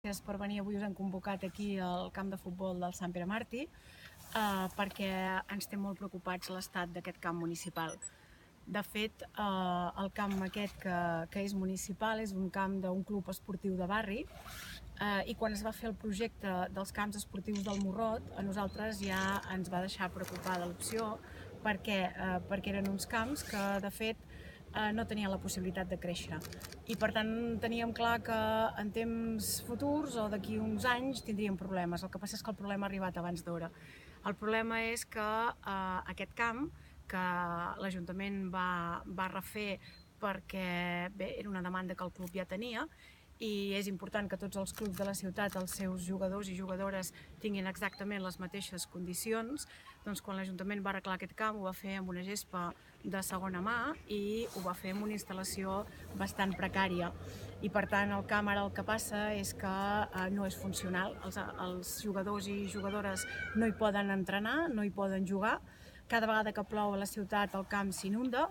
gràcies per venir. Avui us han convocat aquí al camp de futbol del Sant Pere Martí perquè ens té molt preocupats l'estat d'aquest camp municipal. De fet, el camp aquest que és municipal és un camp d'un club esportiu de barri i quan es va fer el projecte dels camps esportius del Morrot, a nosaltres ja ens va deixar preocupada l'opció perquè eren uns camps que, de fet, no tenien la possibilitat de créixer. I per tant teníem clar que en temps futurs o d'aquí uns anys tindríem problemes. El que passa és que el problema ha arribat abans d'hora. El problema és que aquest camp, que l'Ajuntament va refer perquè era una demanda que el club ja tenia, i és important que tots els clubs de la ciutat, els seus jugadors i jugadores tinguin exactament les mateixes condicions, doncs quan l'Ajuntament va arreglar aquest camp ho va fer amb una gespa de segona mà i ho va fer amb una instal·lació bastant precària. I per tant el camp ara el que passa és que no és funcional, els jugadors i jugadores no hi poden entrenar, no hi poden jugar, cada vegada que plou a la ciutat el camp s'inunda,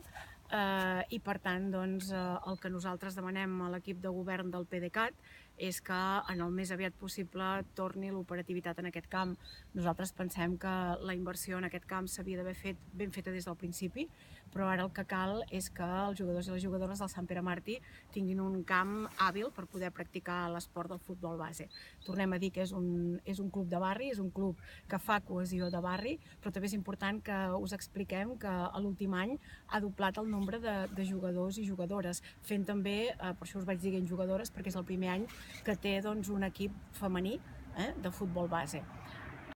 i per tant el que nosaltres demanem a l'equip de govern del PDeCAT és que en el més aviat possible torni l'operativitat en aquest camp. Nosaltres pensem que la inversió en aquest camp s'havia d'haver fet ben feta des del principi, però ara el que cal és que els jugadors i les jugadores del Sant Pere Martí tinguin un camp hàbil per poder practicar l'esport del futbol base. Tornem a dir que és un club de barri, és un club que fa cohesió de barri, però també és important que us expliquem que l'últim any ha doblat el nombre de jugadors i jugadores, fent també, per això us vaig dient jugadores, perquè és el primer any que té un equip femení de futbol base.